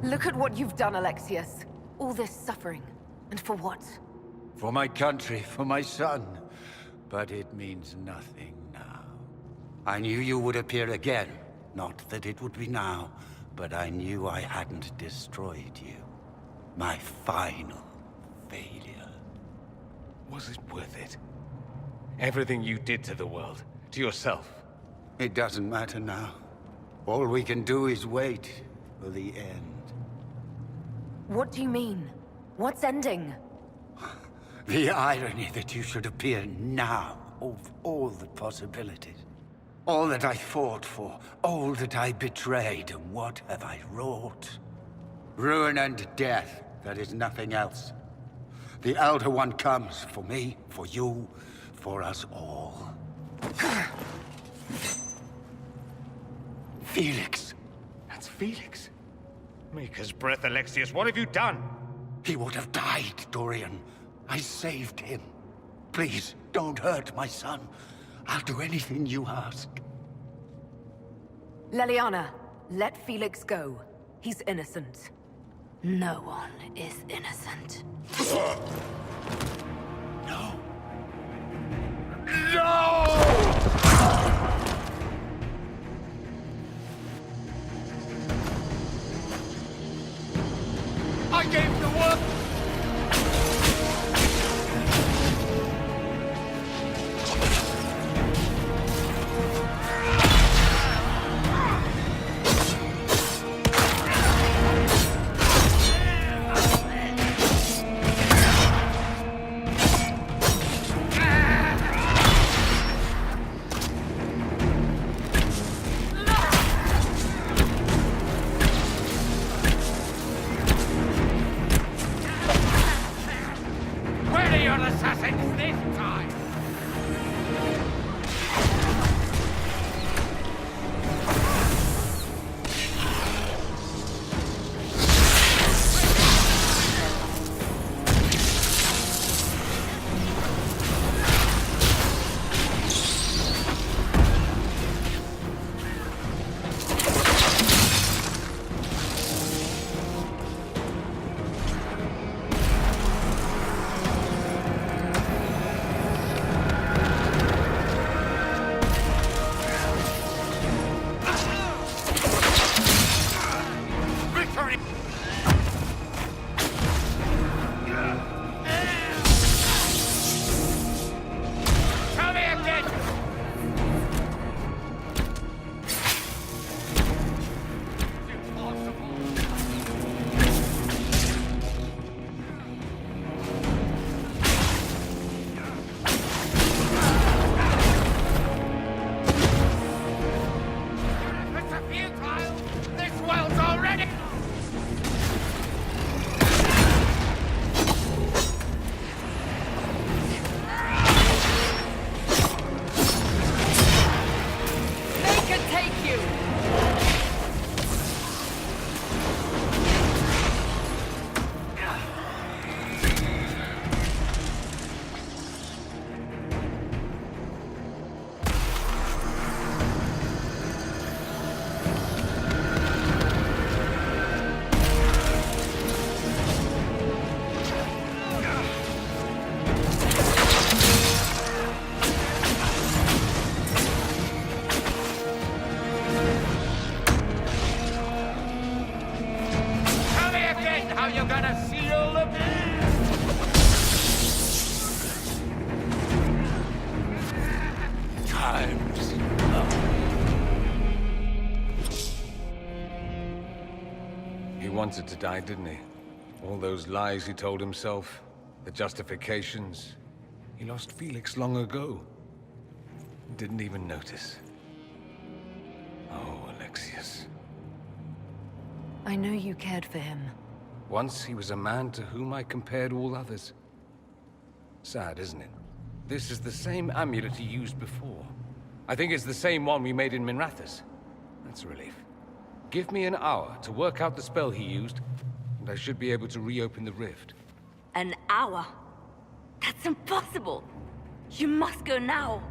Look at what you've done, Alexius. All this suffering. And for what? For my country, for my son. But it means nothing now. I knew you would appear again. Not that it would be now, but I knew I hadn't destroyed you. My final failure. Was it worth it? Everything you did to the world, to yourself. It doesn't matter now. All we can do is wait for the end. What do you mean? What's ending? The irony that you should appear now, of all the possibilities. All that I fought for, all that I betrayed, and what have I wrought? Ruin and death, that is nothing else. The Elder One comes for me, for you, for us all. Felix. That's Felix. Maker's breath, Alexius, what have you done? He would have died, Dorian. I saved him. Please, don't hurt my son. I'll do anything you ask. Leliana, let Felix go. He's innocent. No one is innocent. No. No! I gave the work! Wanted to die, didn't he? All those lies he told himself, the justifications. He lost Felix long ago. Didn't even notice. Oh, Alexius. I know you cared for him. Once he was a man to whom I compared all others. Sad, isn't it? This is the same amulet he used before. I think it's the same one we made in Minrathous. That's a relief. Give me an hour to work out the spell he used, and I should be able to reopen the rift. An hour? That's impossible! You must go now!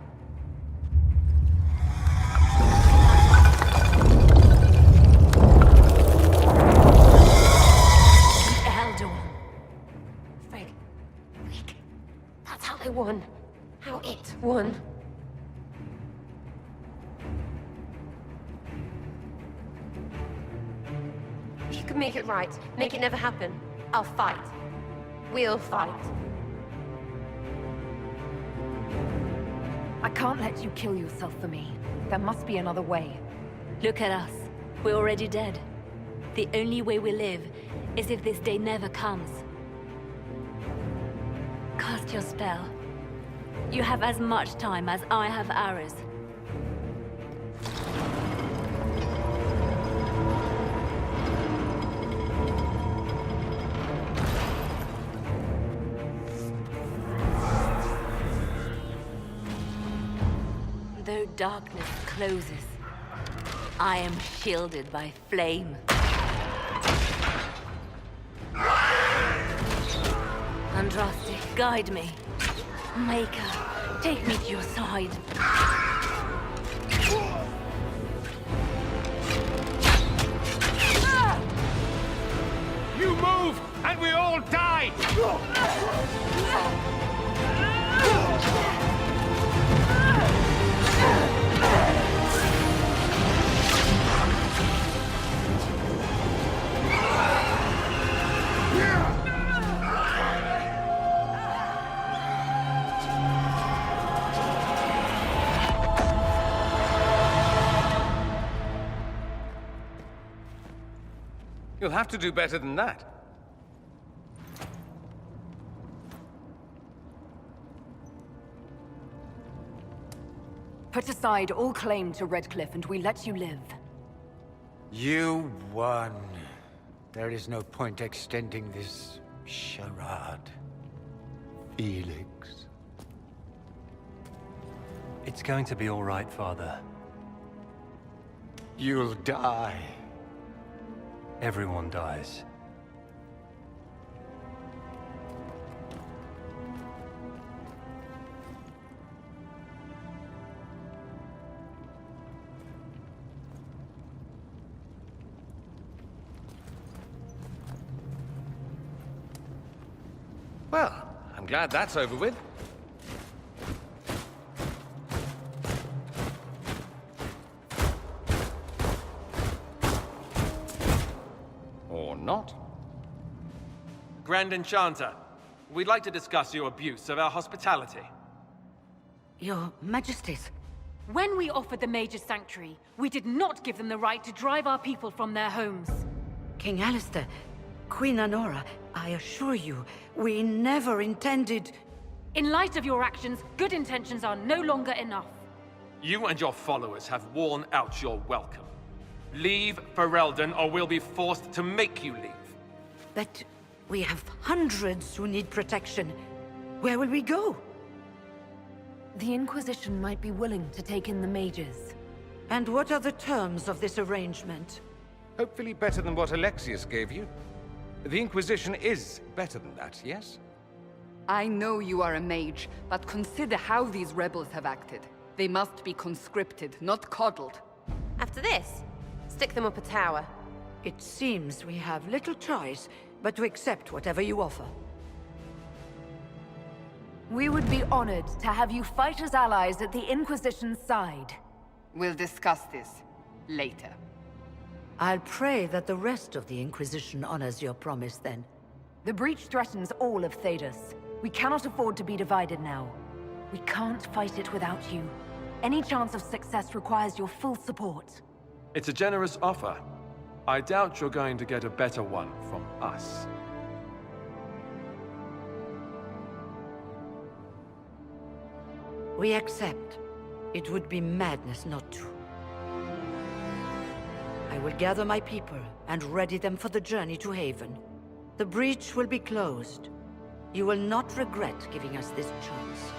can make it right, make it never happen, I'll fight. We'll fight. I can't let you kill yourself for me. There must be another way. Look at us. We're already dead. The only way we live is if this day never comes. Cast your spell. You have as much time as I have hours. Though darkness closes, I am shielded by flame. Andraste, guide me. Maker, take me to your side. You move, and we all die! You'll have to do better than that. Put aside all claim to Redcliffe and we let you live. You won. There is no point extending this charade. Felix. It's going to be all right, Father. You'll die. Everyone dies. Well, I'm glad that's over with. Or not. Grand Enchanter, we'd like to discuss your abuse of our hospitality. Your Majesties. When we offered the Mage's sanctuary, we did not give them the right to drive our people from their homes. King Alistair, Queen Anora, I assure you, we never intended... In light of your actions, good intentions are no longer enough. You and your followers have worn out your welcome. Leave Ferelden, or we'll be forced to make you leave. But we have hundreds who need protection. Where will we go? The Inquisition might be willing to take in the mages. And what are the terms of this arrangement? Hopefully better than what Alexius gave you. The Inquisition is better than that, yes? I know you are a mage, but consider how these rebels have acted. They must be conscripted, not coddled. After this, stick them up a tower. It seems we have little choice but to accept whatever you offer. We would be honored to have you fight as allies at the Inquisition's side. We'll discuss this later. I'll pray that the rest of the Inquisition honors your promise then. The breach threatens all of Thedas. We cannot afford to be divided now. We can't fight it without you. Any chance of success requires your full support. It's a generous offer. I doubt you're going to get a better one from us. We accept. It would be madness not to. I will gather my people and ready them for the journey to Haven. The breach will be closed. You will not regret giving us this chance.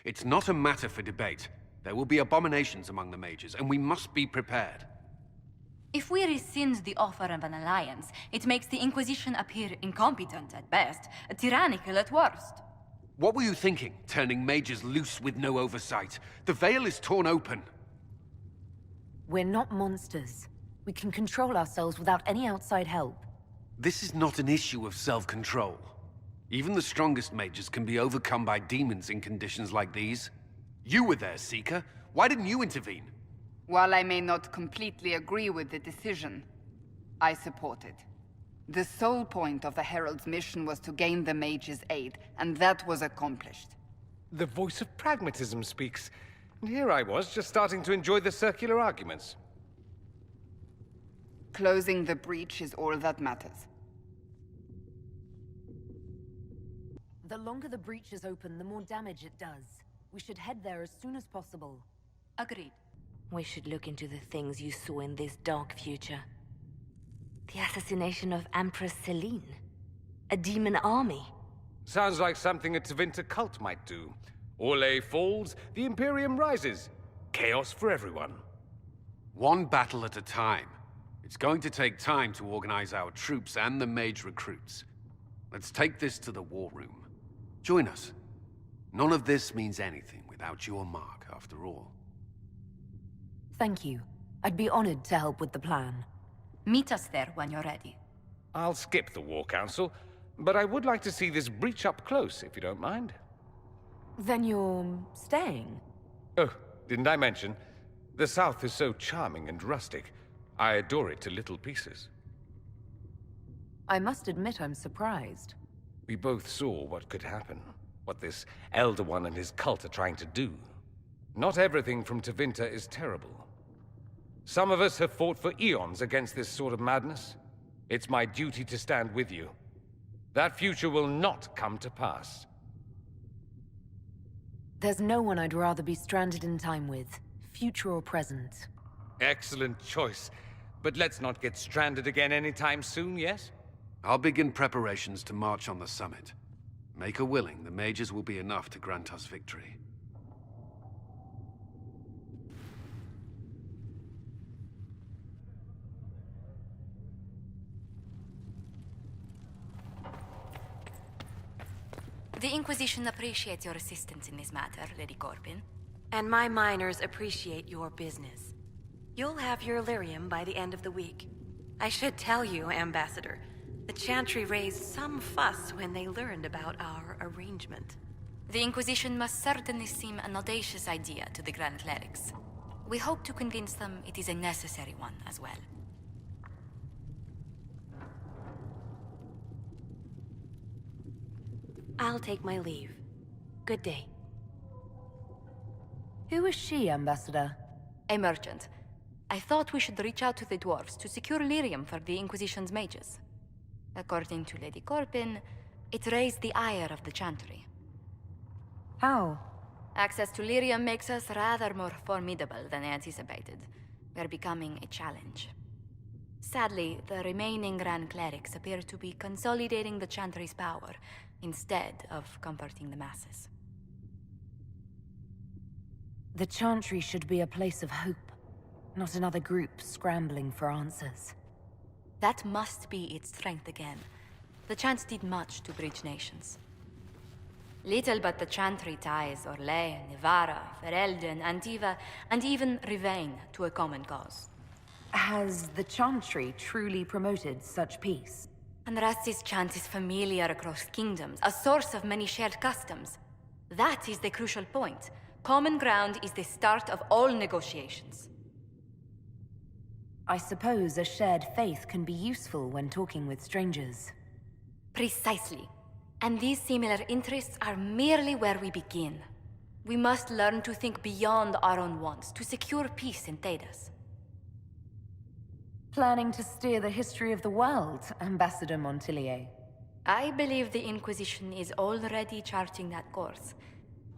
It's not a matter for debate. There will be abominations among the mages, and we must be prepared. If we rescind the offer of an alliance, it makes the Inquisition appear incompetent at best, tyrannical at worst. What were you thinking, turning mages loose with no oversight? The veil is torn open. We're not monsters. We can control ourselves without any outside help. This is not an issue of self-control. Even the strongest mages can be overcome by demons in conditions like these. You were there, Seeker. Why didn't you intervene? While I may not completely agree with the decision, I support it. The sole point of the Herald's mission was to gain the mage's aid, and that was accomplished. The voice of pragmatism speaks. And here I was, just starting to enjoy the circular arguments. Closing the breach is all that matters. The longer the breach is open, the more damage it does. We should head there as soon as possible. Agreed. We should look into the things you saw in this dark future. The assassination of Empress Selene. A demon army. Sounds like something a Tevinter cult might do. Orlais falls, the Imperium rises. Chaos for everyone. One battle at a time. It's going to take time to organize our troops and the mage recruits. Let's take this to the war room. Join us. None of this means anything without your mark, after all. Thank you. I'd be honored to help with the plan. Meet us there when you're ready. I'll skip the War Council, but I would like to see this breach up close, if you don't mind. Then you're staying? Oh, didn't I mention? The South is so charming and rustic. I adore it to little pieces. I must admit I'm surprised. We both saw what could happen, what this Elder One and his cult are trying to do. Not everything from Tevinter is terrible. Some of us have fought for eons against this sort of madness. It's my duty to stand with you. That future will not come to pass. There's no one I'd rather be stranded in time with, future or present. Excellent choice. But let's not get stranded again anytime soon, yes? I'll begin preparations to march on the summit. Maker willing, the mages will be enough to grant us victory. The Inquisition appreciates your assistance in this matter, Lady Corbin. And my miners appreciate your business. You'll have your lyrium by the end of the week. I should tell you, Ambassador, the Chantry raised some fuss when they learned about our arrangement. The Inquisition must certainly seem an audacious idea to the Grand Clerics. We hope to convince them it is a necessary one as well. I'll take my leave. Good day. Who is she, Ambassador? A merchant. I thought we should reach out to the dwarves to secure lyrium for the Inquisition's mages. According to Lady Corbin, it raised the ire of the Chantry. How? Access to lyrium makes us rather more formidable than anticipated. We're becoming a challenge. Sadly, the remaining Grand Clerics appear to be consolidating the Chantry's power, instead of comforting the masses. The Chantry should be a place of hope, not another group scrambling for answers. That must be its strength again. The Chants did much to bridge nations. Little but the Chantry ties Orlais, Nevarra, Ferelden, Antiva, and even Rivain to a common cause. Has the Chantry truly promoted such peace? Andras's chant is familiar across kingdoms, a source of many shared customs. That is the crucial point. Common ground is the start of all negotiations. I suppose a shared faith can be useful when talking with strangers. Precisely. And these similar interests are merely where we begin. We must learn to think beyond our own wants to secure peace in Thedas. Planning to steer the history of the world, Ambassador Montillier? I believe the Inquisition is already charting that course.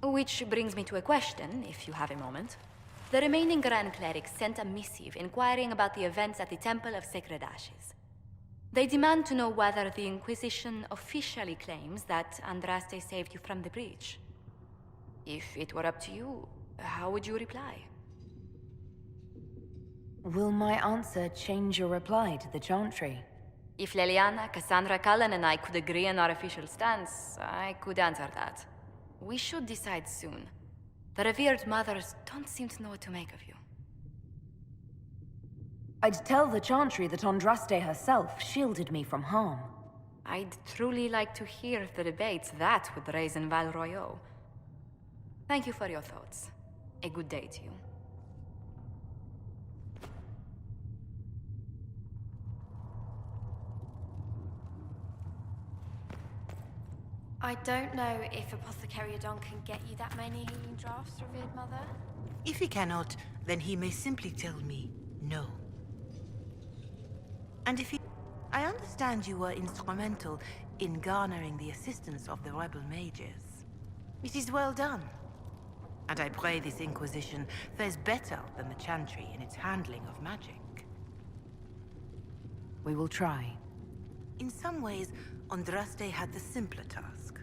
Which brings me to a question, if you have a moment. The remaining Grand Clerics sent a missive inquiring about the events at the Temple of Sacred Ashes. They demand to know whether the Inquisition officially claims that Andraste saved you from the breach. If it were up to you, how would you reply? Will my answer change your reply to the Chantry? If Leliana, Cassandra, Cullen, and I could agree on our official stance, I could answer that. We should decide soon. The revered mothers don't seem to know what to make of you. I'd tell the Chantry that Andraste herself shielded me from harm. I'd truly like to hear the debates that would raise in Val Royeaux. Thank you for your thoughts. A good day to you. I don't know if Apothecary Adon can get you that many healing drafts, Revered Mother. If he cannot, then he may simply tell me no. And if he... I understand you were instrumental in garnering the assistance of the rebel mages. It is well done. And I pray this Inquisition fares better than the Chantry in its handling of magic. We will try. In some ways, Andraste had the simpler task.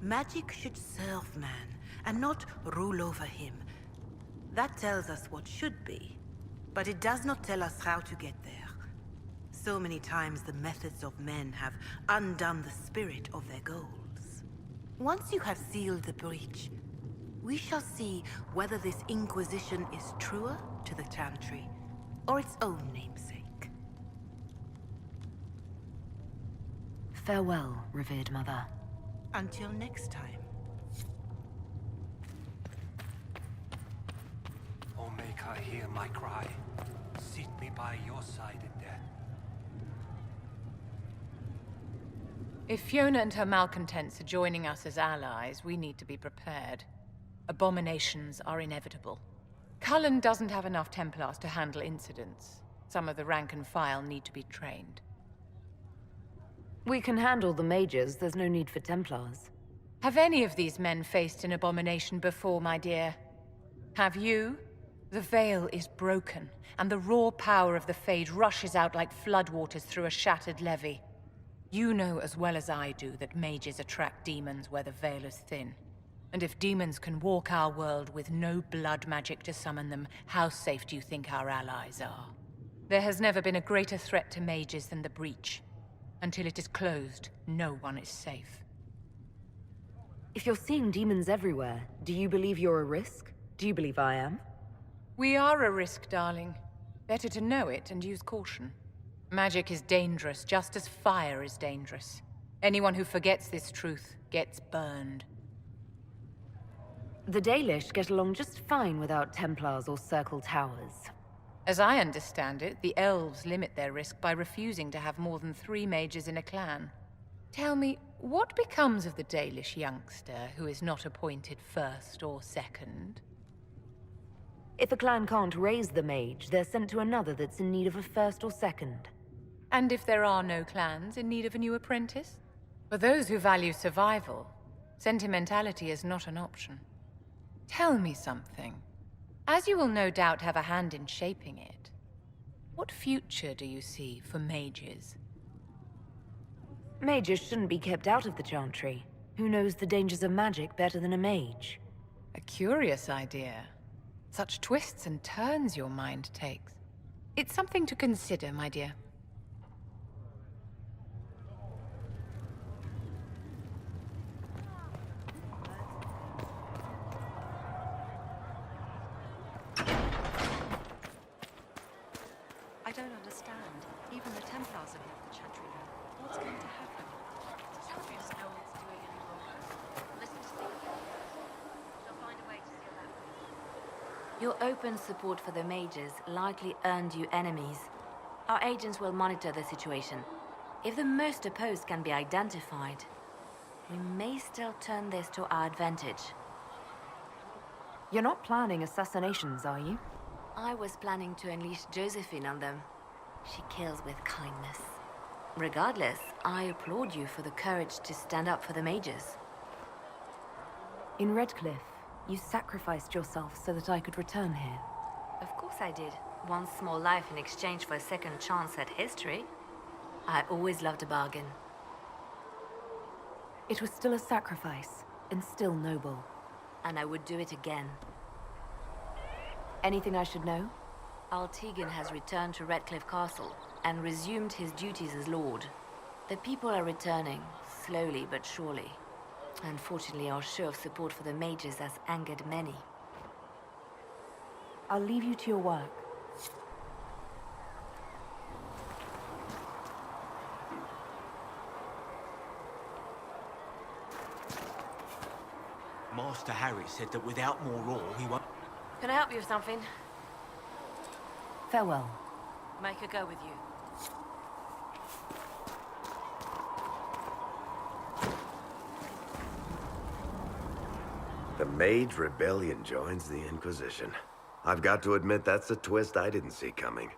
Magic should serve man, and not rule over him. That tells us what should be, but it does not tell us how to get there. So many times the methods of men have undone the spirit of their goals. Once you have sealed the breach, we shall see whether this Inquisition is truer to the Chantry, or its own namesake. Farewell, Revered Mother. Until next time. Oh, make her hear my cry. Seat me by your side in death. If Fiona and her malcontents are joining us as allies, we need to be prepared. Abominations are inevitable. Cullen doesn't have enough Templars to handle incidents. Some of the rank and file need to be trained. We can handle the mages, there's no need for Templars. Have any of these men faced an abomination before, my dear? Have you? The veil is broken, and the raw power of the Fade rushes out like floodwaters through a shattered levee. You know as well as I do that mages attract demons where the veil is thin. And if demons can walk our world with no blood magic to summon them, how safe do you think our allies are? There has never been a greater threat to mages than the Breach. Until it is closed, no one is safe. If you're seeing demons everywhere, do you believe you're a risk? Do you believe I am? We are a risk, darling. Better to know it and use caution. Magic is dangerous, just as fire is dangerous. Anyone who forgets this truth gets burned. The Dalish get along just fine without Templars or Circle Towers. As I understand it, the elves limit their risk by refusing to have more than 3 mages in a clan. Tell me, what becomes of the Dalish youngster who is not appointed first or second? If a clan can't raise the mage, they're sent to another that's in need of a first or second. And if there are no clans in need of a new apprentice? For those who value survival, sentimentality is not an option. Tell me something. As you will no doubt have a hand in shaping it, what future do you see for mages? Mages shouldn't be kept out of the Chantry. Who knows the dangers of magic better than a mage? A curious idea. Such twists and turns your mind takes. It's something to consider, my dear. I don't understand. Even the Templars have left the Chantry now. What's going to happen? It's obvious no one's doing any wrong. Listen to the She'll find a way to seal that. Your open support for the mages likely earned you enemies. Our agents will monitor the situation. If the most opposed can be identified, we may still turn this to our advantage. You're not planning assassinations, are you? I was planning to unleash Josephine on them. She kills with kindness. Regardless, I applaud you for the courage to stand up for the mages. In Redcliffe, you sacrificed yourself so that I could return here. Of course I did. One small life in exchange for a second chance at history. I always loved a bargain. It was still a sacrifice, and still noble. and I would do it again. Anything I should know? Altegan has returned to Redcliffe Castle and resumed his duties as Lord. The people are returning, slowly but surely. Unfortunately, our show of support for the mages has angered many. I'll leave you to your work. Master Harry said that without more ore, he won't... Can I help you with something? Farewell. Make a go with you. The Mage Rebellion joins the Inquisition. I've got to admit that's a twist I didn't see coming.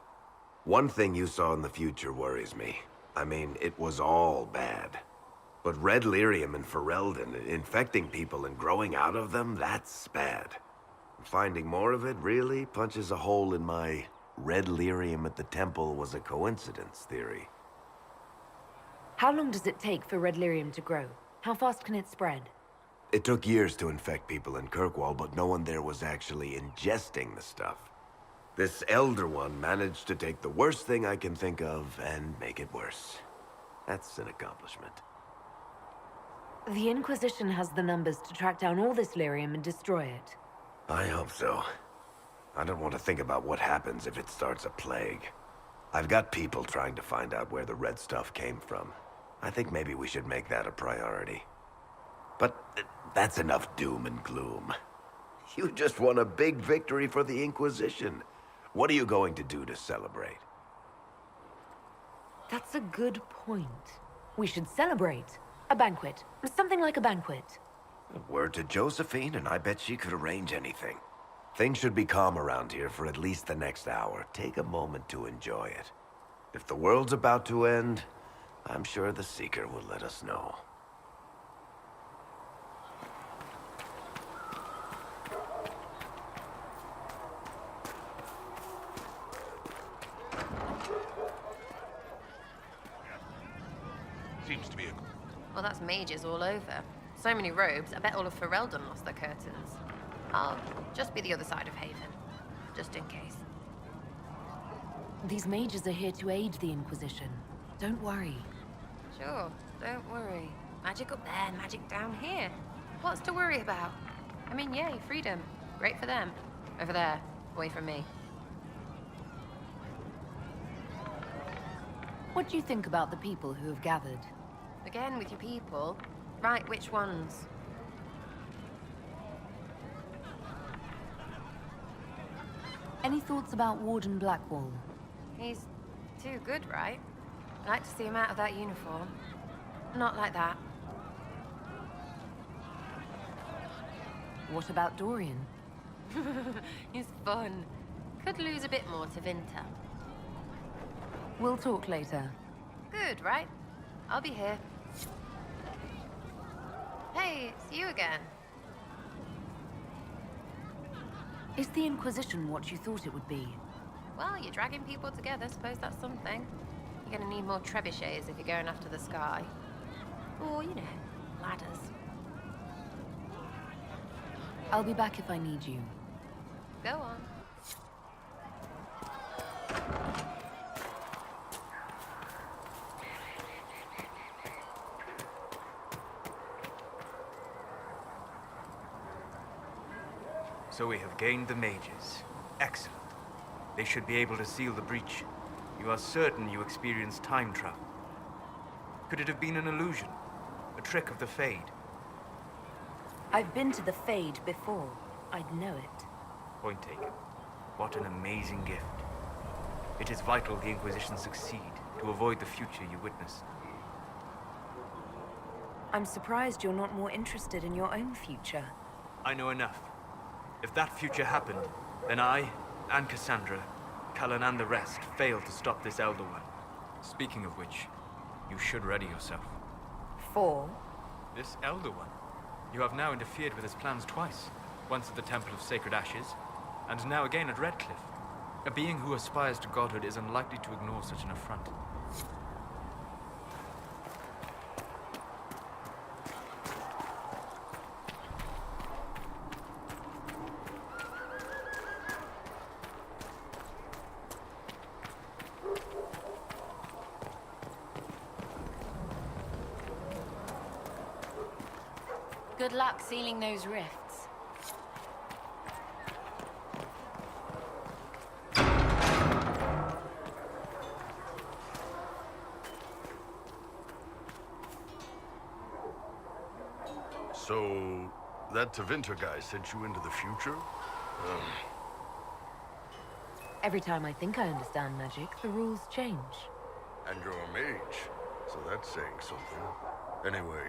One thing you saw in the future worries me. I mean, it was all bad. But Red Lyrium and Ferelden, infecting people and growing out of them, that's bad. Finding more of it really punches a hole in my Red Lyrium at the temple was a coincidence theory. How long does it take for Red Lyrium to grow? How fast can it spread? It took years to infect people in Kirkwall, but no one there was actually ingesting the stuff. This Elder One managed to take the worst thing I can think of and make it worse. That's an accomplishment. The Inquisition has the numbers to track down all this lyrium and destroy it. I hope so. I don't want to think about what happens if it starts a plague. I've got people trying to find out where the red stuff came from. I think maybe we should make that a priority. But that's enough doom and gloom. You just won a big victory for the Inquisition. What are you going to do to celebrate? That's a good point. We should celebrate. A banquet. Something like a banquet. Word to Josephine, and I bet she could arrange anything. Things should be calm around here for at least the next hour. Take a moment to enjoy it. If the world's about to end, I'm sure the Seeker will let us know. Seems to be a... Well, that's mages all over. So many robes, I bet all of Ferelden lost their curtains. I'll just be the other side of Haven, just in case. These mages are here to aid the Inquisition. Don't worry. Sure, don't worry. Magic up there, magic down here. What's to worry about? I mean, yay, freedom. Great for them. Over there, away from me. What do you think about the people who have gathered? Again with your people. Right, which ones? Any thoughts about Warden Blackwall? He's too good, right? I'd like to see him out of that uniform. Not like that. What about Dorian? He's fun. Could lose a bit more to Vinter. We'll talk later. Good, right? I'll be here. Hey, it's you again. Is the Inquisition what you thought it would be? Well, you're dragging people together, suppose that's something. You're gonna need more trebuchets if you're going after the sky. Or, you know, ladders. I'll be back if I need you. Go on. So we have gained the mages. Excellent. They should be able to seal the breach. You are certain you experienced time travel? Could it have been an illusion? A trick of the Fade? I've been to the Fade before. I'd know it. Point taken. What an amazing gift. It is vital the Inquisition succeed to avoid the future you witnessed. I'm surprised you're not more interested in your own future. I know enough. If that future happened, then I, and Cassandra, Cullen and the rest failed to stop this Elder One. Speaking of which, you should ready yourself. For? This Elder One. You have now interfered with his plans twice. Once at the Temple of Sacred Ashes, and now again at Redcliffe. A being who aspires to godhood is unlikely to ignore such an affront. Good luck sealing those rifts. So, that Tevinter guy sent you into the future? Every time I think I understand magic, the rules change. And you're a mage, so that's saying something. Anyway,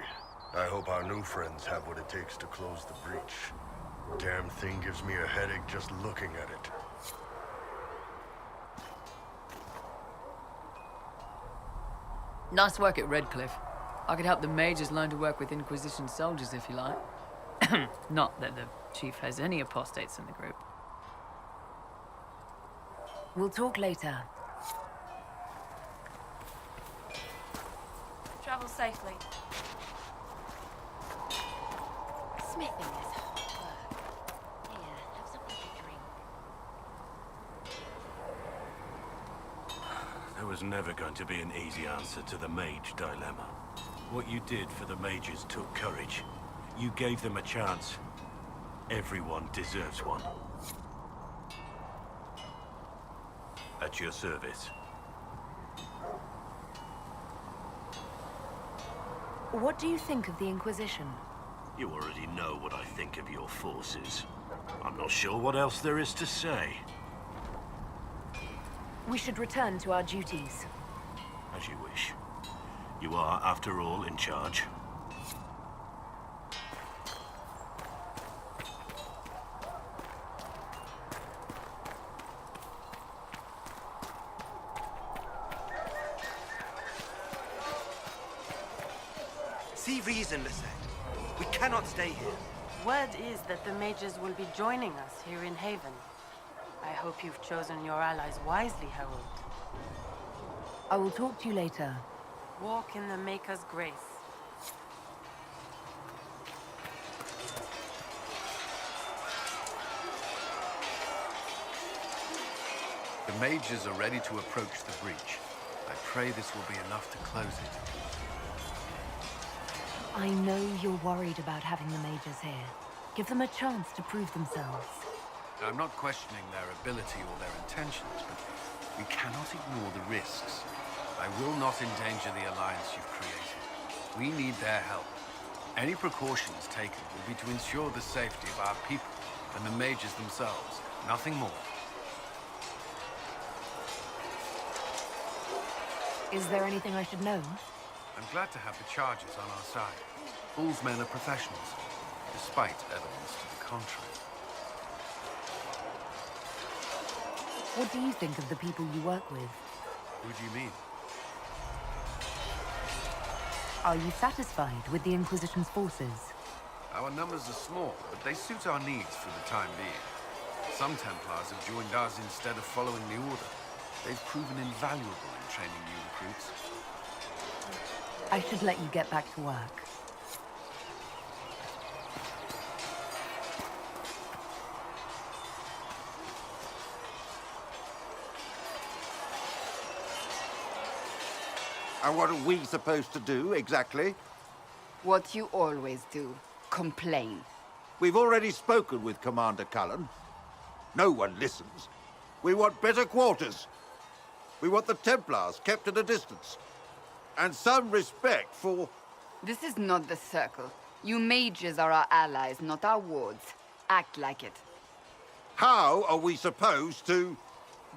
I hope our new friends have what it takes to close the breach. Damn thing gives me a headache just looking at it. Nice work at Redcliffe. I could help the mages learn to work with Inquisition soldiers if you like. Not that the chief has any apostates in the group. We'll talk later. Travel safely. Smithing is hard work. Here, have something to drink. There was never going to be an easy answer to the Mage dilemma. What you did for the mages took courage. You gave them a chance. Everyone deserves one. At your service. What do you think of the Inquisition? You already know what I think of your forces. I'm not sure what else there is to say. We should return to our duties. As you wish. You are, after all, in charge. See reason, Lisette. We cannot stay here. Word is that the mages will be joining us here in Haven. I hope you've chosen your allies wisely, Herald. I will talk to you later. Walk in the Maker's grace. The mages are ready to approach the breach. I pray this will be enough to close it. I know you're worried about having the mages here. Give them a chance to prove themselves. I'm not questioning their ability or their intentions, but we cannot ignore the risks. I will not endanger the alliance you've created. We need their help. Any precautions taken will be to ensure the safety of our people and the mages themselves. Nothing more. Is there anything I should know? I'm glad to have the charges on our side. All's men are professionals, despite evidence to the contrary. What do you think of the people you work with? Who do you mean? Are you satisfied with the Inquisition's forces? Our numbers are small, but they suit our needs for the time being. Some Templars have joined us instead of following the Order. They've proven invaluable in training new recruits. I should let you get back to work. And what are we supposed to do, exactly? What you always do. Complain. We've already spoken with Commander Cullen. No one listens. We want better quarters. We want the Templars kept at a distance. And some respect for... This is not the Circle. You mages are our allies, not our wards. Act like it. How are we supposed to...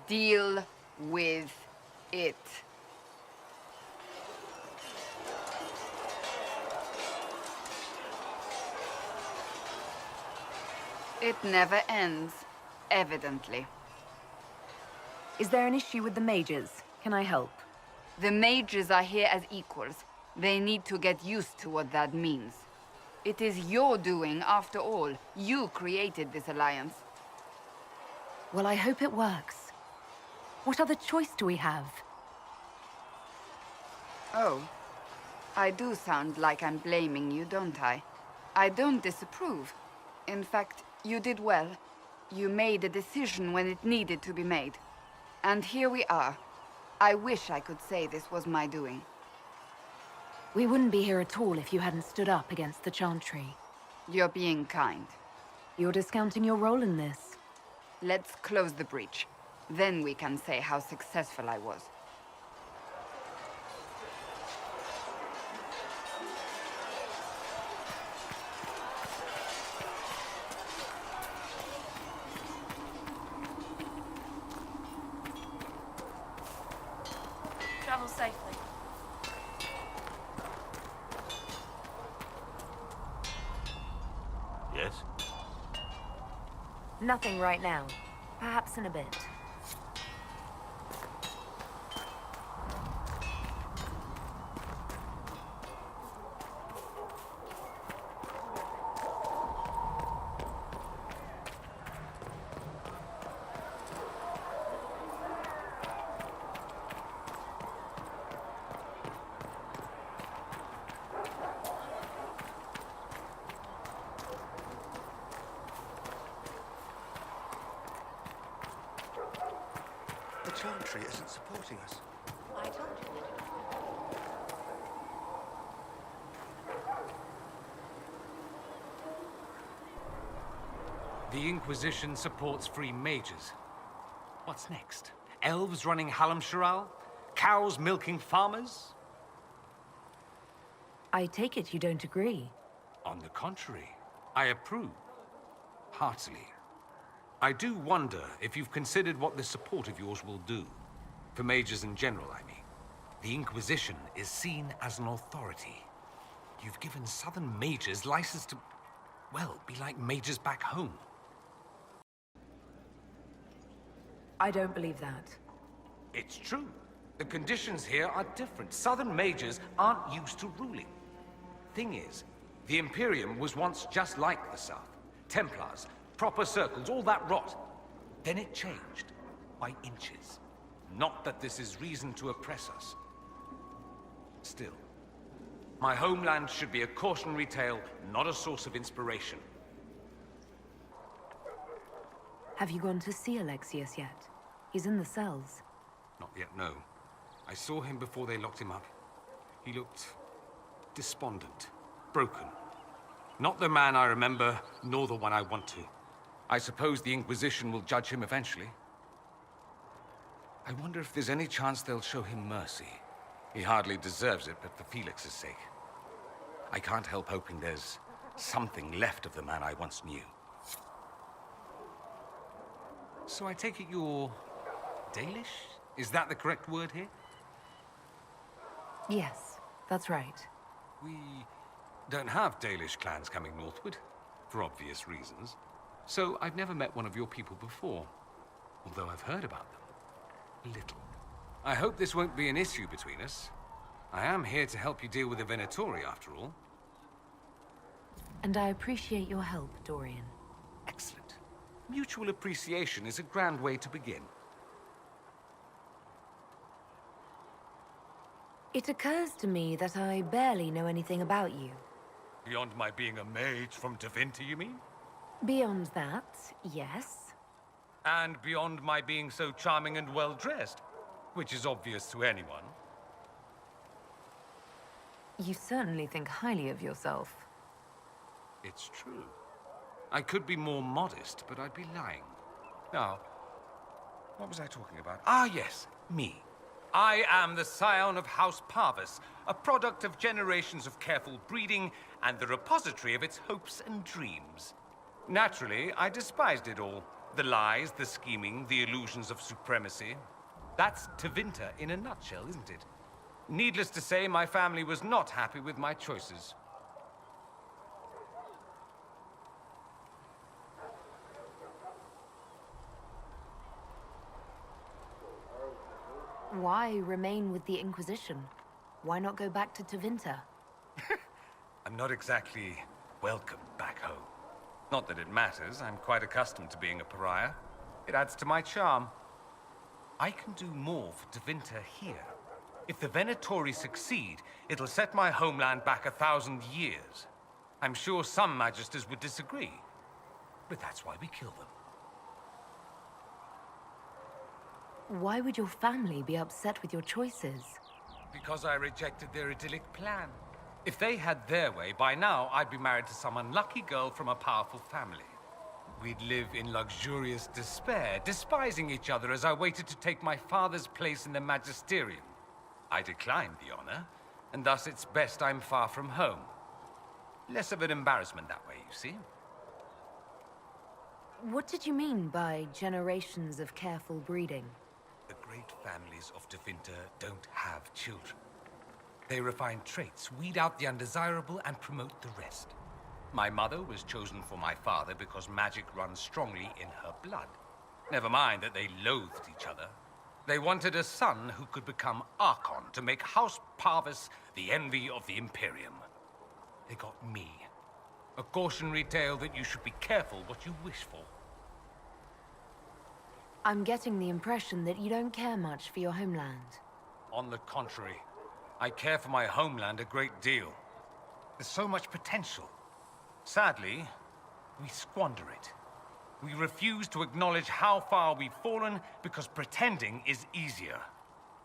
Deal with it. It never ends, evidently. Is there an issue with the mages? Can I help? The mages are here as equals. They need to get used to what that means. It is your doing, after all. You created this alliance. Well, I hope it works. What other choice do we have? Oh. I do sound like I'm blaming you, don't I? I don't disapprove. In fact, you did well. You made a decision when it needed to be made. And here we are. I wish I could say this was my doing. We wouldn't be here at all if you hadn't stood up against the Chantry. You're being kind. You're discounting your role in this. Let's close the breach. Then we can say how successful I was. Travel safely. Yes? Nothing right now. Perhaps in a bit. The Chantry isn't supporting us. I told you that. The Inquisition supports free mages. What's next? Elves running Halamsharal? Cows milking farmers? I take it you don't agree. On the contrary, I approve. Heartily. I do wonder if you've considered what this support of yours will do. For mages in general, I mean. The Inquisition is seen as an authority. You've given southern mages license to, well, be like mages back home. I don't believe that. It's true. The conditions here are different. Southern mages aren't used to ruling. Thing is, the Imperium was once just like the South. Templars, proper circles, all that rot. Then it changed. By inches. Not that this is reason to oppress us. Still, my homeland should be a cautionary tale, not a source of inspiration. Have you gone to see Alexius yet? He's in the cells. Not yet, no. I saw him before they locked him up. He looked despondent, broken. Not the man I remember, nor the one I want to. I suppose the Inquisition will judge him eventually. I wonder if there's any chance they'll show him mercy. He hardly deserves it, but for Felix's sake. I can't help hoping there's something left of the man I once knew. So I take it you're Dalish? Is that the correct word here? Yes, that's right. We don't have Dalish clans coming northward, for obvious reasons. So I've never met one of your people before, although I've heard about them. A little. I hope this won't be an issue between us. I am here to help you deal with the Venatori, after all. And I appreciate your help, Dorian. Excellent. Mutual appreciation is a grand way to begin. It occurs to me that I barely know anything about you. Beyond my being a mage from Tevinter, you mean? Beyond that, yes. And beyond my being so charming and well-dressed, which is obvious to anyone. You certainly think highly of yourself. It's true. I could be more modest, but I'd be lying. Now, what was I talking about? Ah, yes, me. I am the scion of House Parvis, a product of generations of careful breeding and the repository of its hopes and dreams. Naturally, I despised it all. The lies, the scheming, the illusions of supremacy. That's Tevinter in a nutshell, isn't it? Needless to say, my family was not happy with my choices. Why remain with the Inquisition? Why not go back to Tevinter? I'm not exactly welcome back home. Not that it matters, I'm quite accustomed to being a pariah. It adds to my charm. I can do more for Tevinter here. If the Venatori succeed, it'll set my homeland back 1,000 years. I'm sure some magisters would disagree, but that's why we kill them. Why would your family be upset with your choices? Because I rejected their idyllic plan. If they had their way, by now I'd be married to some unlucky girl from a powerful family. We'd live in luxurious despair, despising each other as I waited to take my father's place in the magisterium. I declined the honor, and thus it's best I'm far from home. Less of an embarrassment that way, you see. What did you mean by generations of careful breeding? The great families of Tevinter don't have children. They refine traits, weed out the undesirable, and promote the rest. My mother was chosen for my father because magic runs strongly in her blood. Never mind that they loathed each other. They wanted a son who could become Archon to make House Parvis the envy of the Imperium. They got me. A cautionary tale that you should be careful what you wish for. I'm getting the impression that you don't care much for your homeland. On the contrary, I care for my homeland a great deal. There's so much potential. Sadly, we squander it. We refuse to acknowledge how far we've fallen because pretending is easier.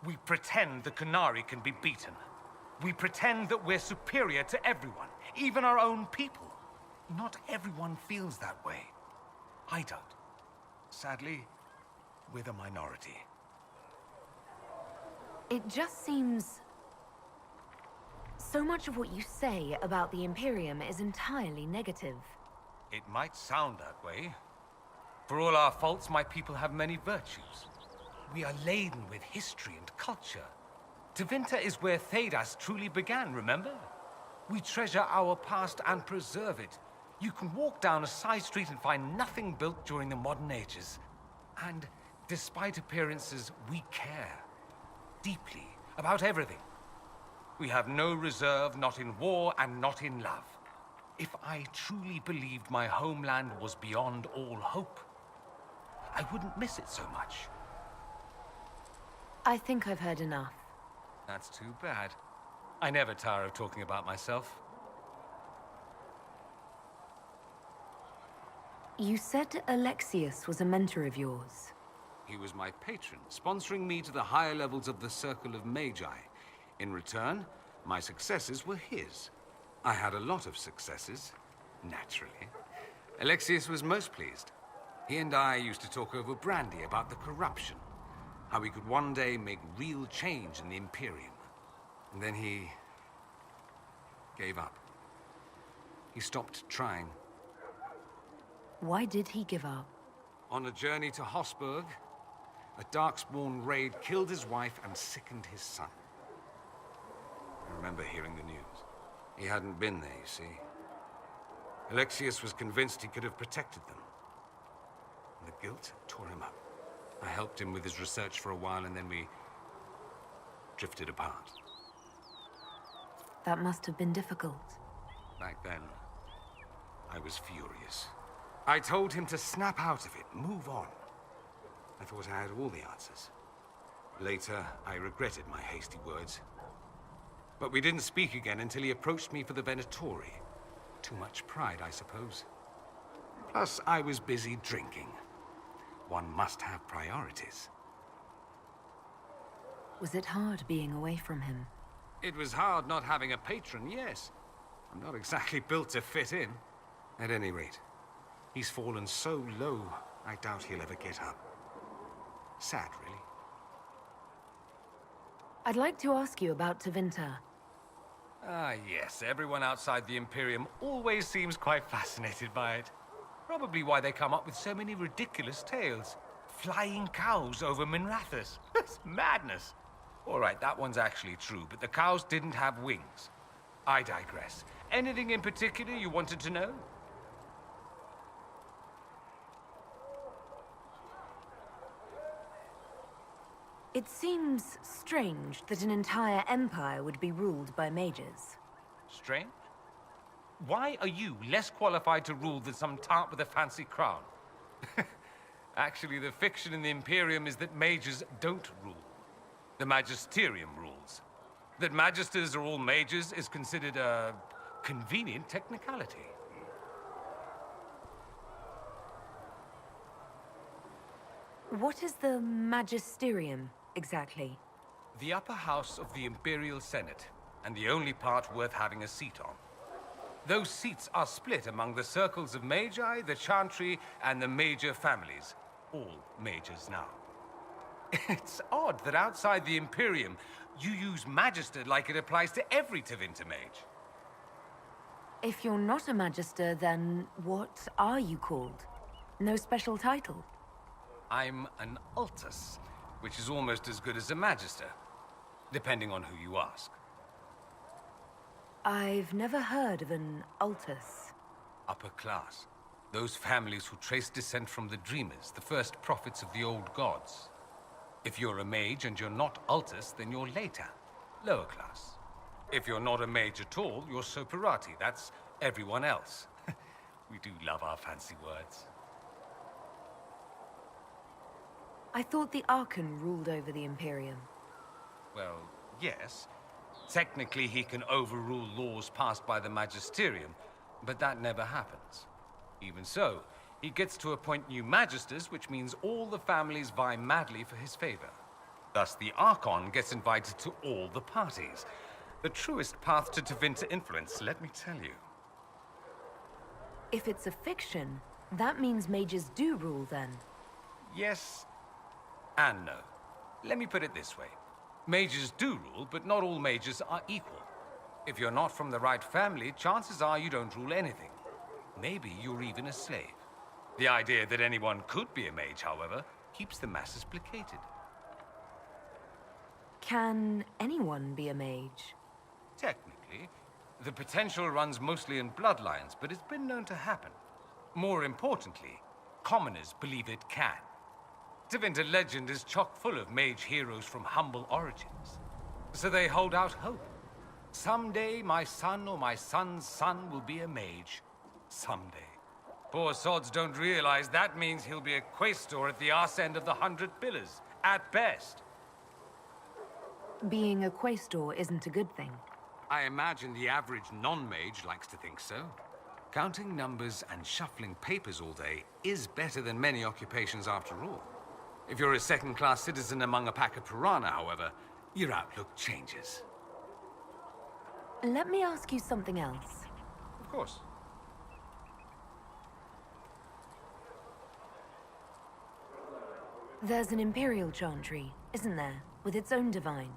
We pretend the Qunari can be beaten. We pretend that we're superior to everyone, even our own people. Not everyone feels that way. I don't. Sadly, we're the minority. It just seems... So much of what you say about the Imperium is entirely negative. It might sound that way. For all our faults, my people have many virtues. We are laden with history and culture. Tevinter is where Thedas truly began, remember? We treasure our past and preserve it. You can walk down a side street and find nothing built during the modern ages. And despite appearances, we care. Deeply. About everything. We have no reserve, not in war and not in love. If I truly believed my homeland was beyond all hope, I wouldn't miss it so much. I think I've heard enough. That's too bad. I never tire of talking about myself. You said Alexius was a mentor of yours. He was my patron, sponsoring me to the higher levels of the Circle of Magi. In return, my successes were his. I had a lot of successes, naturally. Alexius was most pleased. He and I used to talk over brandy about the corruption, how we could one day make real change in the Imperium. And then he gave up. He stopped trying. Why did he give up? On a journey to Hosburg, a Darkspawn raid killed his wife and sickened his son. I remember hearing the news. He hadn't been there, you see. Alexius was convinced he could have protected them. And the guilt tore him up. I helped him with his research for a while, and then we drifted apart. That must have been difficult. Back then, I was furious. I told him to snap out of it, move on. I thought I had all the answers. Later, I regretted my hasty words. But we didn't speak again until he approached me for the Venatori. Too much pride, I suppose. Plus, I was busy drinking. One must have priorities. Was it hard being away from him? It was hard not having a patron, yes. I'm not exactly built to fit in. At any rate, he's fallen so low, I doubt he'll ever get up. Sad, really. I'd like to ask you about Tevinter. Ah, yes. Everyone outside the Imperium always seems quite fascinated by it. Probably why they come up with so many ridiculous tales. Flying cows over Minrathous. It's madness. All right, that one's actually true, but the cows didn't have wings. I digress. Anything in particular you wanted to know? It seems strange that an entire empire would be ruled by mages. Strange? Why are you less qualified to rule than some tart with a fancy crown? Actually, the fiction in the Imperium is that mages don't rule. The Magisterium rules. That magisters are all mages is considered a convenient technicality. What is the Magisterium, exactly? The upper house of the Imperial Senate. and the only part worth having a seat on. Those seats are split among the circles of Magi, the Chantry, and the major families. All mages now. It's odd that outside the Imperium, you use Magister like it applies to every Tevinter mage. If you're not a Magister, then what are you called? No special title? I'm an Altus, which is almost as good as a Magister, depending on who you ask. I've never heard of an Altus. Upper class. Those families who trace descent from the Dreamers, the first prophets of the old gods. If you're a mage and you're not Altus, then you're later, lower class. If you're not a mage at all, you're Soperati. That's everyone else. We do love our fancy words. I thought the Archon ruled over the Imperium. Well, yes. Technically, he can overrule laws passed by the Magisterium, but that never happens. Even so, he gets to appoint new Magisters, which means all the families vie madly for his favor. Thus, the Archon gets invited to all the parties. The truest path to Tevinter influence, let me tell you. If it's a fiction, that means mages do rule then. Yes and no. Let me put it this way. Mages do rule, but not all mages are equal. If you're not from the right family, chances are you don't rule anything. Maybe you're even a slave. The idea that anyone could be a mage, however, keeps the masses placated. Can anyone be a mage? Technically, the potential runs mostly in bloodlines, but it's been known to happen. More importantly, commoners believe it can. Tevinter legend is chock full of mage heroes from humble origins. So they hold out hope. Someday my son or my son's son will be a mage. Someday. Poor sods don't realize that means he'll be a quaestor at the arse end of the 100 Pillars, at best. Being a quaestor isn't a good thing. I imagine the average non-mage likes to think so. Counting numbers and shuffling papers all day is better than many occupations after all. If you're a second-class citizen among a pack of piranha, however, your outlook changes. Let me ask you something else. Of course. There's an Imperial Chantry, isn't there? With its own divine.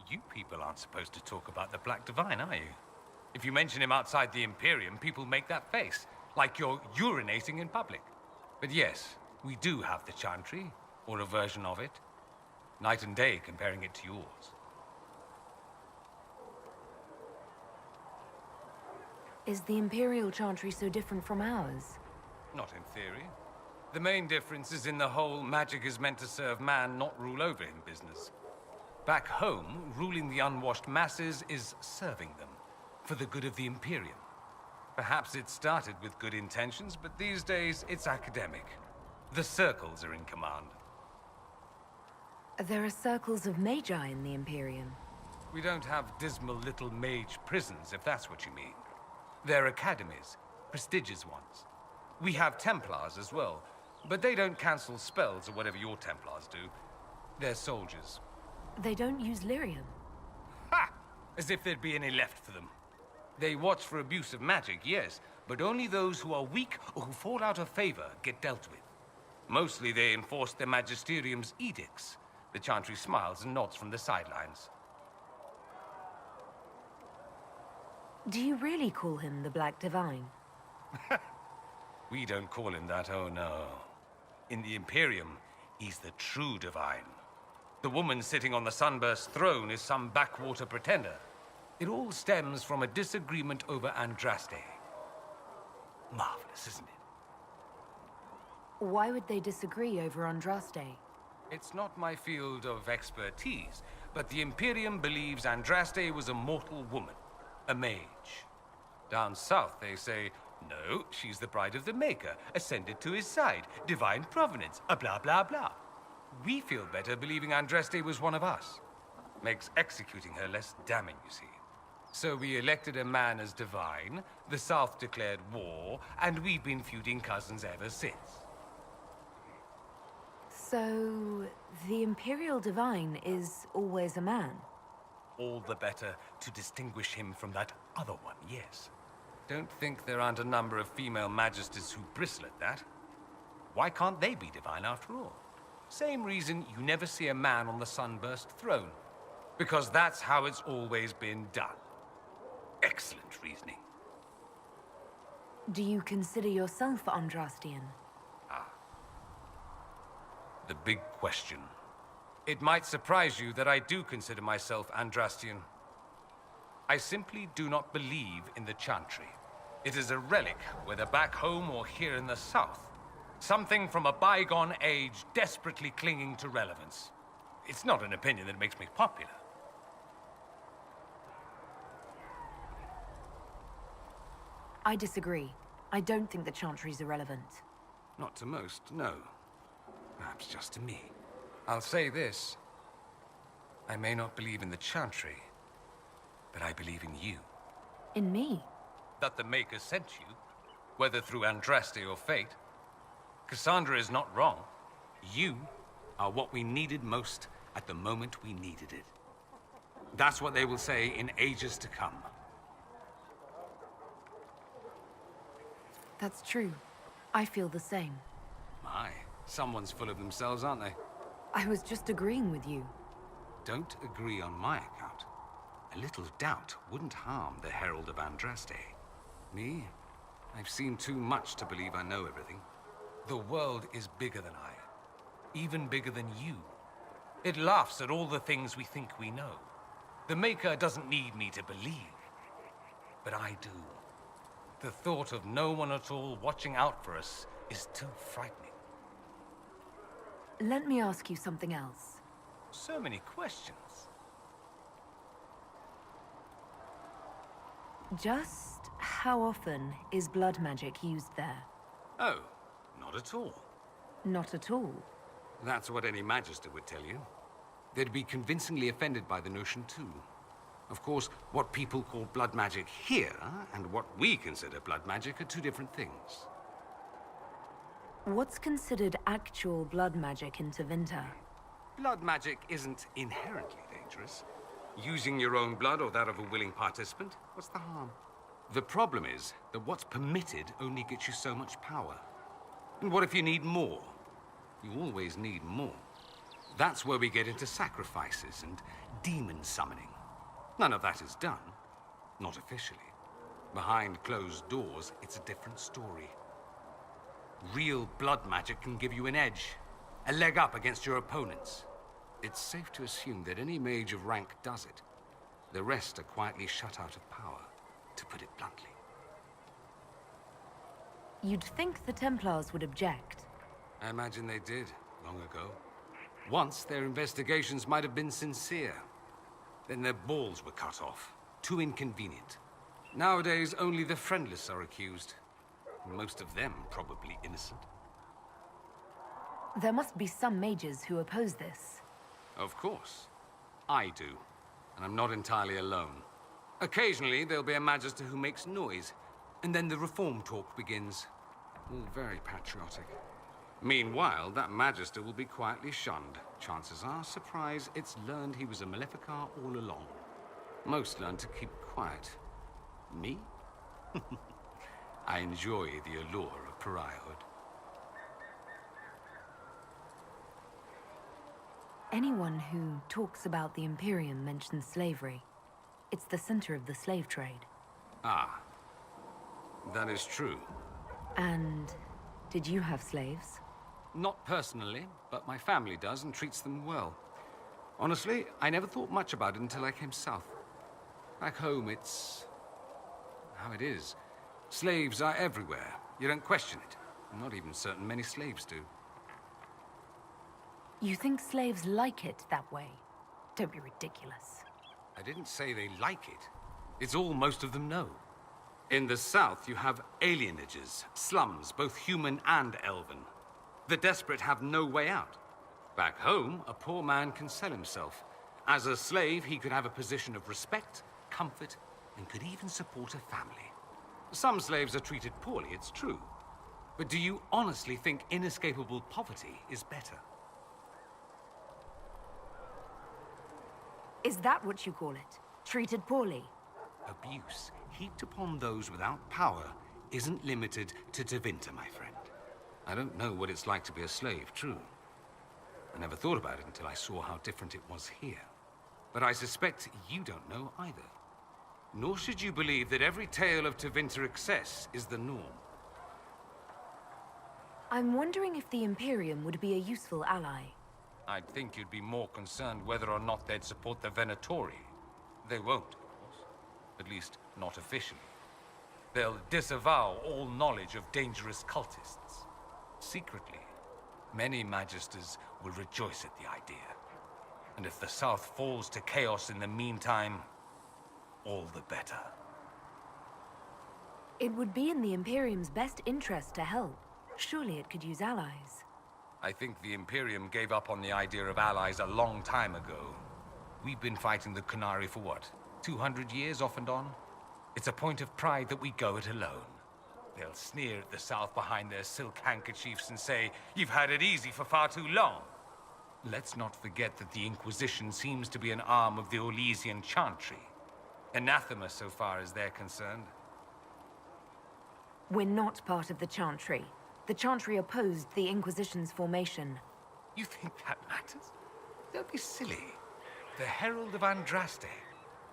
You people aren't supposed to talk about the Black Divine, are you? If you mention him outside the Imperium, people make that face, like you're urinating in public. But yes, we do have the Chantry, or a version of it. Night and day comparing it to yours. Is the Imperial Chantry so different from ours? Not in theory. The main difference is in the whole magic is meant to serve man, not rule over him business. Back home, ruling the unwashed masses is serving them, for the good of the Imperium. Perhaps it started with good intentions, but these days it's academic. The circles are in command. There are circles of magi in the Imperium. We don't have dismal little mage prisons, if that's what you mean. They're academies, prestigious ones. We have Templars as well, but they don't cancel spells or whatever your Templars do. They're soldiers. They don't use lyrium. Ha! As if there'd be any left for them. They watch for abuse of magic, yes, but only those who are weak or who fall out of favor get dealt with. Mostly they enforce their magisterium's edicts. The Chantry smiles and nods from the sidelines. Do you really call him the Black Divine? We don't call him that, oh no. In the Imperium, he's the true divine. The woman sitting on the Sunburst throne is some backwater pretender. It all stems from a disagreement over Andraste. Marvelous, isn't it? Why would they disagree over Andraste? It's not my field of expertise, but the Imperium believes Andraste was a mortal woman, a mage. Down south, they say, no, she's the bride of the Maker, ascended to his side, divine provenance, a blah blah blah. We feel better believing Andraste was one of us. Makes executing her less damning, you see. So we elected a man as divine, the South declared war, and we've been feuding cousins ever since. So, the Imperial Divine is always a man? all the better to distinguish him from that other one, yes. Don't think there aren't a number of female magisters who bristle at that. Why can't they be divine after all? Same reason you never see a man on the sunburst throne. Because that's how it's always been done. Excellent reasoning. Do you consider yourself Andrastian? The big question. It might surprise you that I do consider myself Andrastian. I simply do not believe in the Chantry. It is a relic, whether back home or here in the south. Something from a bygone age desperately clinging to relevance. It's not an opinion that makes me popular. I disagree. I don't think the Chantry's irrelevant. Not to most, no. Perhaps just to me. I'll say this. I may not believe in the Chantry, but I believe in you. In me? That the Maker sent you, whether through Andraste or fate. Cassandra is not wrong. You are what we needed most at the moment we needed it. That's what they will say in ages to come. That's true. I feel the same. My, someone's full of themselves, aren't they? I was just agreeing with you. Don't agree on my account. A little doubt wouldn't harm the Herald of Andraste. Me? I've seen too much to believe I know everything. The world is bigger than I. Even bigger than you. It laughs at all the things we think we know. The Maker doesn't need me to believe. But I do. The thought of no one at all watching out for us is too frightening. Let me ask you something else. So many questions. Just how often is blood magic used there? Oh, not at all. Not at all. That's what any Magister would tell you. They'd be convincingly offended by the notion too. Of course, what people call blood magic here, and what we consider blood magic, are two different things. What's considered actual blood magic in Tevinter? Blood magic isn't inherently dangerous. Using your own blood or that of a willing participant, what's the harm? The problem is that what's permitted only gets you so much power. And what if you need more? You always need more. That's where we get into sacrifices and demon summoning. None of that is done. Not officially. Behind closed doors, it's a different story. Real blood magic can give you an edge, a leg up against your opponents. It's safe to assume that any mage of rank does it. The rest are quietly shut out of power, to put it bluntly. You'd think the Templars would object. I imagine they did, long ago. Once, their investigations might have been sincere. Then their balls were cut off. Too inconvenient. Nowadays, only the friendless are accused. Most of them probably innocent. There must be some mages who oppose this. Of course. I do. And I'm not entirely alone. Occasionally, there'll be a Magister who makes noise, and then the reform talk begins. All very patriotic. Meanwhile, that Magister will be quietly shunned. Chances are, surprise, it's learned he was a Maleficar all along. Most learn to keep quiet. Me? I enjoy the allure of pariahhood. Anyone who talks about the Imperium mentions slavery. It's the center of the slave trade. Ah. That is true. And did you have slaves? Not personally, but my family does and treats them well. Honestly, I never thought much about it until I came south. Back home, it's how it is. Slaves are everywhere. You don't question it. I'm not even certain many slaves do. You think slaves like it that way? Don't be ridiculous. I didn't say they like it. It's all most of them know. In the south, you have alienages, slums, both human and elven. The desperate have no way out. Back home, a poor man can sell himself. As a slave, he could have a position of respect, comfort, and could even support a family. Some slaves are treated poorly, it's true. But do you honestly think inescapable poverty is better? Is that what you call it? Treated poorly? Abuse heaped upon those without power isn't limited to Tevinter, my friend. I don't know what it's like to be a slave, true. I never thought about it until I saw how different it was here. But I suspect you don't know either. Nor should you believe that every tale of Tevinter excess is the norm. I'm wondering if the Imperium would be a useful ally. I'd think you'd be more concerned whether or not they'd support the Venatori. They won't, of course. At least, not officially. They'll disavow all knowledge of dangerous cultists. Secretly, many Magisters will rejoice at the idea. And if the South falls to chaos in the meantime, all the better. It would be in the Imperium's best interest to help. Surely it could use allies. I think the Imperium gave up on the idea of allies a long time ago. We've been fighting the Qunari for what, 200 years off and on? It's a point of pride that we go it alone. They'll sneer at the South behind their silk handkerchiefs and say, "You've had it easy for far too long." Let's not forget that the Inquisition seems to be an arm of the Orlesian Chantry. Anathema so far as they're concerned. We're not part of the Chantry. The Chantry opposed the Inquisition's formation. You think that matters? Don't be silly. The Herald of Andraste.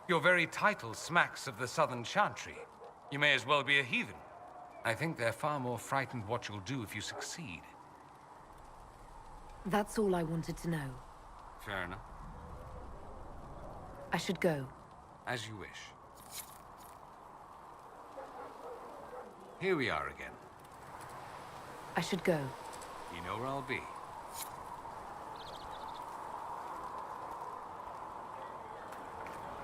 Your very title smacks of the Southern Chantry. You may as well be a heathen. I think they're far more frightened what you'll do if you succeed. That's all I wanted to know. Fair enough. I should go. As you wish. Here we are again. I should go. You know where I'll be.